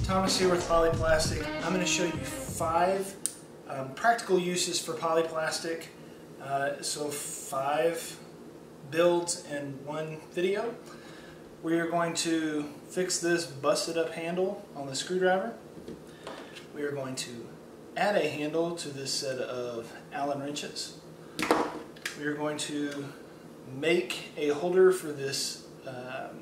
Thomas here with Polyplastic. I'm going to show you 5 practical uses for polyplastic. So 5 builds in one video. We are going to fix this busted up handle on the screwdriver. We are going to add a handle to this set of Allen wrenches. We are going to make a holder for this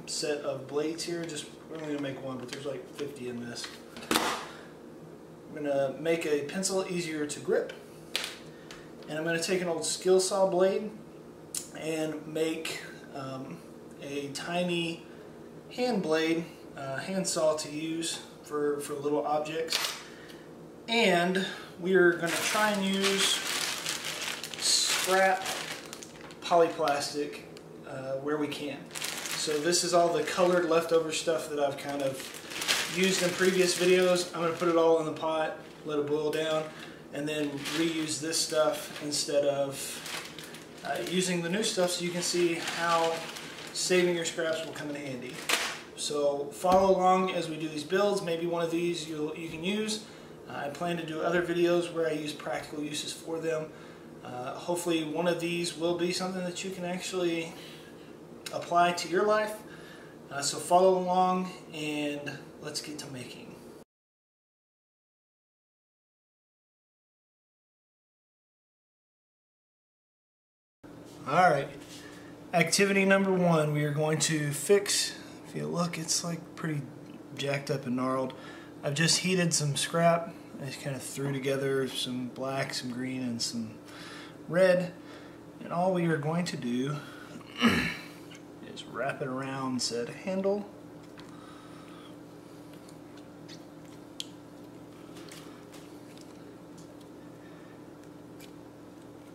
set of blades here. We're only going to make one, but there's like 50 in this. I'm going to make a pencil easier to grip, and I'm going to take an old skill saw blade and make a tiny hand blade, hand saw to use for little objects. And we are going to try and use scrap polyplastic where we can. So this is all the colored leftover stuff that I've kind of used in previous videos. I'm going to put it all in the pot, let it boil down, and then reuse this stuff instead of using the new stuff, so you can see how saving your scraps will come in handy. So follow along as we do these builds. Maybe one of these you can use. I plan to do other videos where I use practical uses for them. Hopefully one of these will be something that you can actually apply to your life. So follow along and let's get to making. Alright, activity number 1, we are going to fix, if you look, it's like pretty jacked up and gnarled. I've just heated some scrap. I just kind of threw together some black, some green, and some red. And all we are going to do is wrap it around said handle.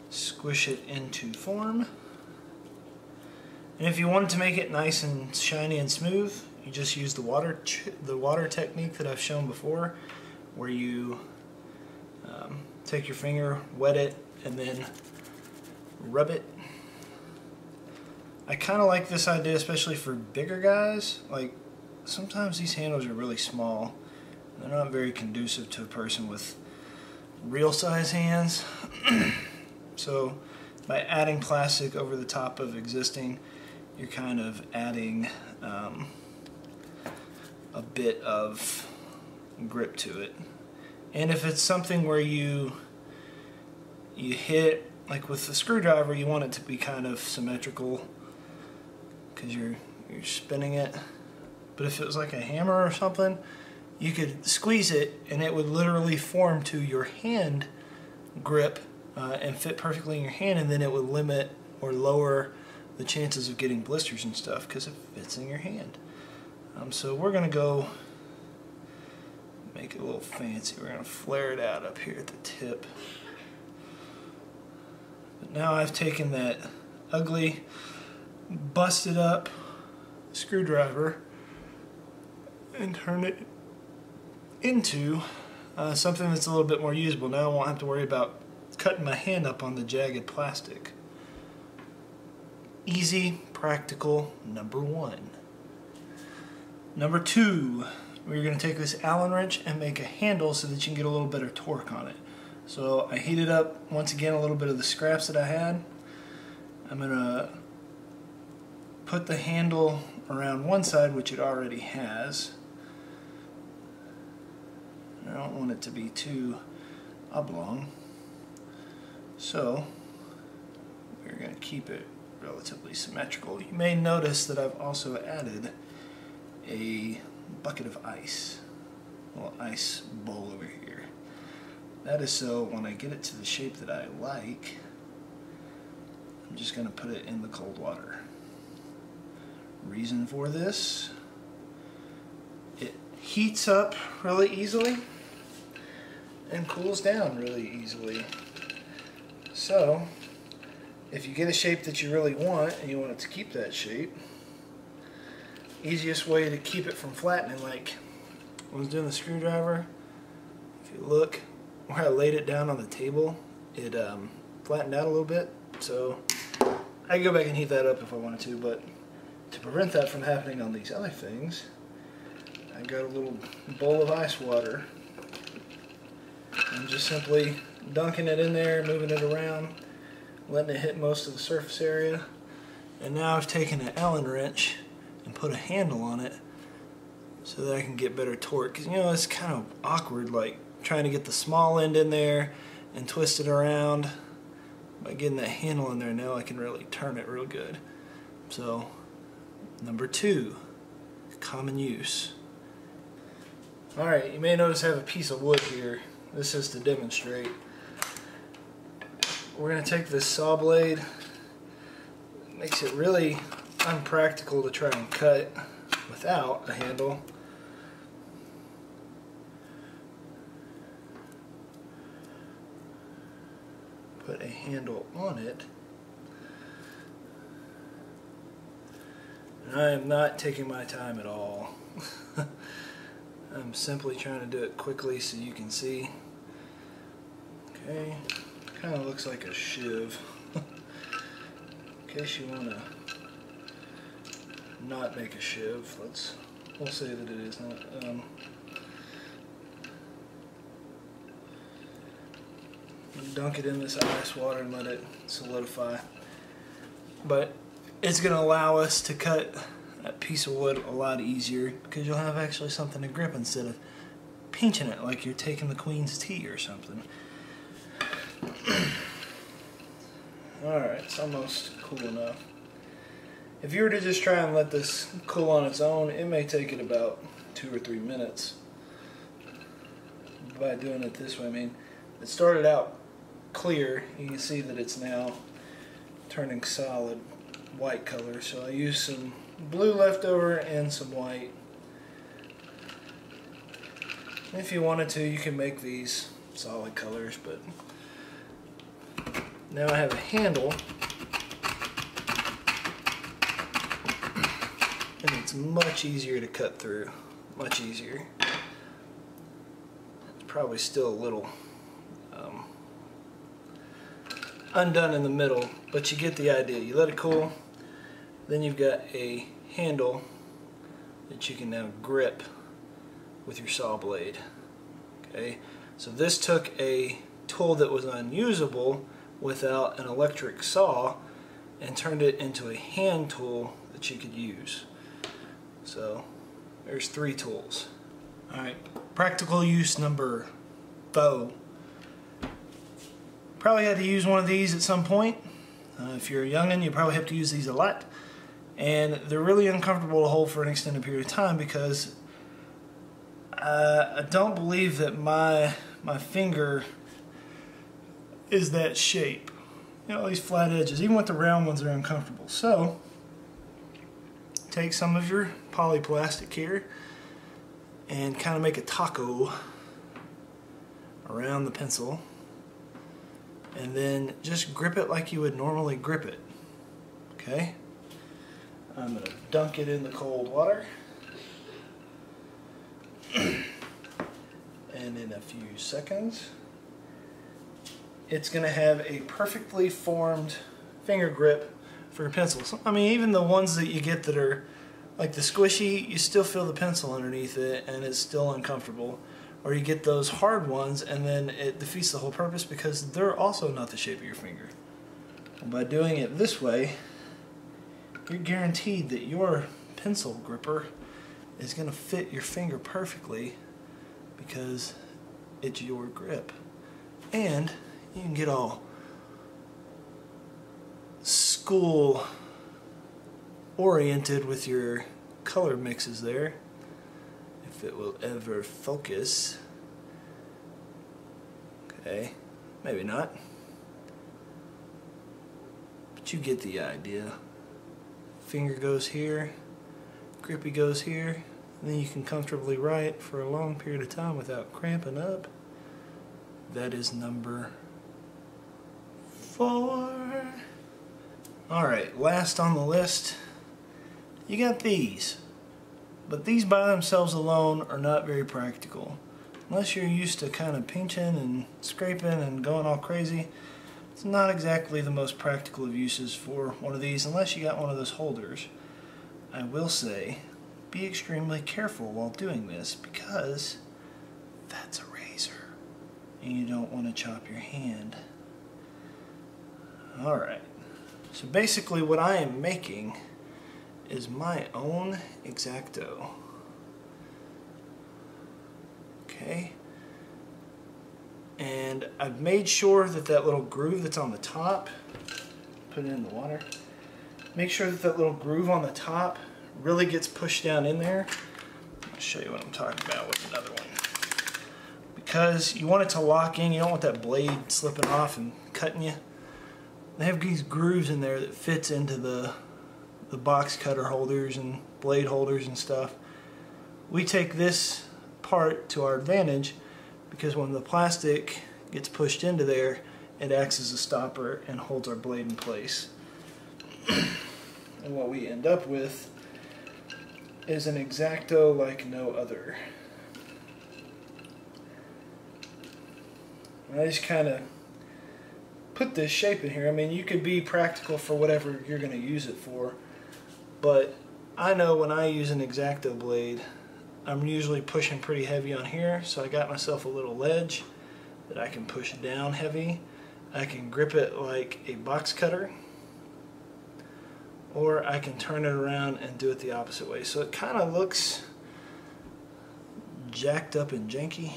Squish it into form. And if you wanted to make it nice and shiny and smooth, you just use the water technique that I've shown before, where you take your finger, wet it, and then rub it. I kind of like this idea, especially for bigger guys. Like, sometimes these handles are really small. They're not very conducive to a person with real size hands. So by adding plastic over the top of existing, you're kind of adding a bit of grip to it. And if it's something where you hit, like with the screwdriver, you want it to be kind of symmetrical because you're spinning it. But if it was like a hammer or something, you could squeeze it and it would literally form to your hand grip and fit perfectly in your hand, and then it would limit or lower the chances of getting blisters and stuff because it fits in your hand. So we're going to go make it a little fancy. We're going to flare it out up here at the tip. But now I've taken that ugly, busted up screwdriver and turned it into something that's a little bit more usable. Now I won't have to worry about cutting my hand up on the jagged plastic. Easy, practical, number 1. Number 2, we're going to take this Allen wrench and make a handle so that you can get a little better torque on it. So I heated up, once again, a little bit of the scraps that I had. I'm going to put the handle around one side, which it already has. I don't want it to be too oblong. So we're going to keep it relatively symmetrical. You may notice that I've also added a bucket of ice, a little ice bowl over here. That is so when I get it to the shape that I like, I'm just going to put it in the cold water. Reason for this, it heats up really easily and cools down really easily. So if you get a shape that you really want and you want it to keep that shape, easiest way to keep it from flattening, like when I was doing the screwdriver, if you look where I laid it down on the table, it flattened out a little bit. So I can go back and heat that up if I wanted to, but to prevent that from happening on these other things, I got a little bowl of ice water. I'm just simply dunking it in there, moving it around, letting it hit most of the surface area. And now I've taken an Allen wrench and put a handle on it so that I can get better torque. Because, you know, it's kind of awkward, like trying to get the small end in there and twist it around. By getting that handle in there, now I can really turn it real good. So, number 2, common use. Alright, you may notice I have a piece of wood here. This is to demonstrate. We're going to take this saw blade. It makes it really unpractical to try and cut without a handle. Put a handle on it. And I am not taking my time at all. I'm simply trying to do it quickly so you can see. Okay, kind of looks like a shiv. In case you want to not make a shiv, we'll say that it is not. Dunk it in this ice water and let it solidify. But it's going to allow us to cut that piece of wood a lot easier because you'll have actually something to grip instead of pinching it like you're taking the Queen's tea or something. Alright, it's almost cool enough. If you were to just try and let this cool on its own, it may take it about 2 or 3 minutes. By doing it this way, I mean, it started out clear. You can see that it's now turning solid white color. So I used some blue left over and some white. If you wanted to, you can make these solid colors, but now I have a handle, and it's much easier to cut through. Much easier. It's probably still a little undone in the middle, but you get the idea. You let it cool, then you've got a handle that you can now grip with your saw blade. Okay, so this took a tool that was unusable without an electric saw and turned it into a hand tool that you could use. So there's 3 tools. Alright, practical use number 4. Probably had to use one of these at some point. If you're a youngin', you probably have to use these a lot. And they're really uncomfortable to hold for an extended period of time because I don't believe that my finger is that shape. You know, these flat edges, even with the round ones, are uncomfortable. So, take some of your polyplastic here and kind of make a taco around the pencil. And then just grip it like you would normally grip it. Okay? I'm going to dunk it in the cold water. And in a few seconds, it's going to have a perfectly formed finger grip for your pencils. I mean, even the ones that you get that are like the squishy, you still feel the pencil underneath it and it's still uncomfortable. Or you get those hard ones and then it defeats the whole purpose because they're also not the shape of your finger. And by doing it this way, you're guaranteed that your pencil gripper is going to fit your finger perfectly because it's your grip. And you can get all school oriented with your color mixes there. If it will ever focus. Okay, maybe not. But you get the idea. Finger goes here, grippy goes here, and then you can comfortably write for a long period of time without cramping up. That is number 4. Alright, last on the list, you got these. But these by themselves alone are not very practical. Unless you're used to kind of pinching and scraping and going all crazy, it's not exactly the most practical of uses for one of these unless you got one of those holders. I will say, be extremely careful while doing this because that's a razor and you don't want to chop your hand. Alright, so basically what I am making is my own X-Acto. Okay, and I've made sure that that little groove that's on the top, put it in the water, make sure that that little groove on the top really gets pushed down in there. I'll show you what I'm talking about with another one. Because you want it to lock in, you don't want that blade slipping off and cutting you. They have these grooves in there that fits into the box cutter holders and blade holders and stuff. We take this part to our advantage because when the plastic gets pushed into there, it acts as a stopper and holds our blade in place. And what we end up with is an X-Acto like no other. And I just kind of put this shape in here. I mean, you could be practical for whatever you're going to use it for, but I know when I use an X-Acto blade, I'm usually pushing pretty heavy on here, so I got myself a little ledge that I can push down heavy. I can grip it like a box cutter, or I can turn it around and do it the opposite way. So it kind of looks jacked up and janky,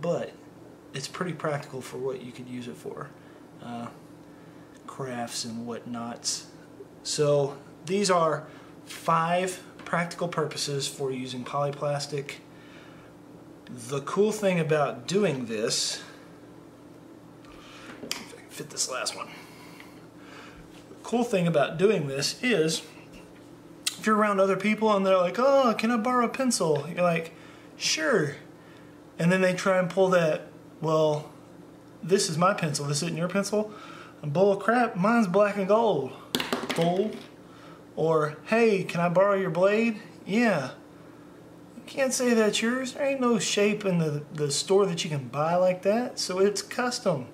but it's pretty practical for what you could use it for. Crafts and whatnots. So these are 5 practical purposes for using polyplastic. The cool thing about doing this, if I can fit this last one. The cool thing about doing this is if you're around other people and they're like, oh, can I borrow a pencil? You're like, sure. And then they try and pull that, well, this is my pencil, this isn't your pencil. And bull of crap, mine's black and gold. Gold. Or, hey, can I borrow your blade? Yeah. You can't say that's yours. There ain't no shape in the store that you can buy like that, so it's custom.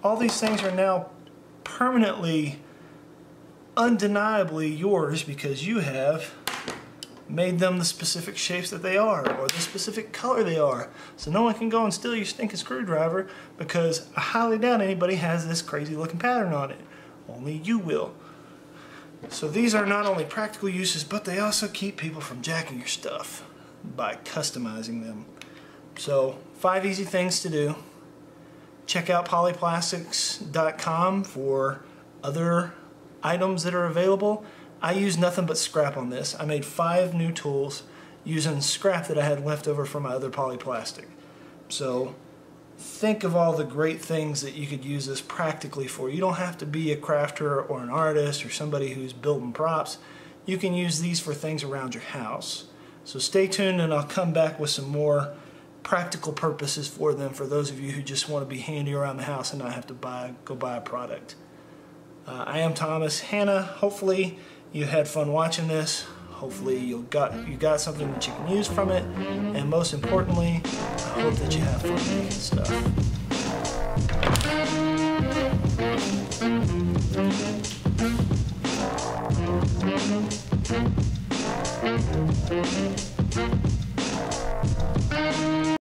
All these things are now permanently, undeniably yours because you have made them the specific shapes that they are, or the specific color they are. So no one can go and steal your stinking screwdriver because I highly doubt anybody has this crazy looking pattern on it. Only you will. So these are not only practical uses, but they also keep people from jacking your stuff by customizing them. So 5 easy things to do. Check out polyplastics.com for other items that are available. I use nothing but scrap on this. I made 5 new tools using scrap that I had left over from my other polyplastic. So think of all the great things that you could use this practically for. You don't have to be a crafter or an artist or somebody who's building props. You can use these for things around your house. So stay tuned and I'll come back with some more practical purposes for them for those of you who just want to be handy around the house and not have to go buy a product. I am Thomas. Hannah, hopefully you had fun watching this. Hopefully you got something that you can use from it. And most importantly, I hope that you have fun making stuff.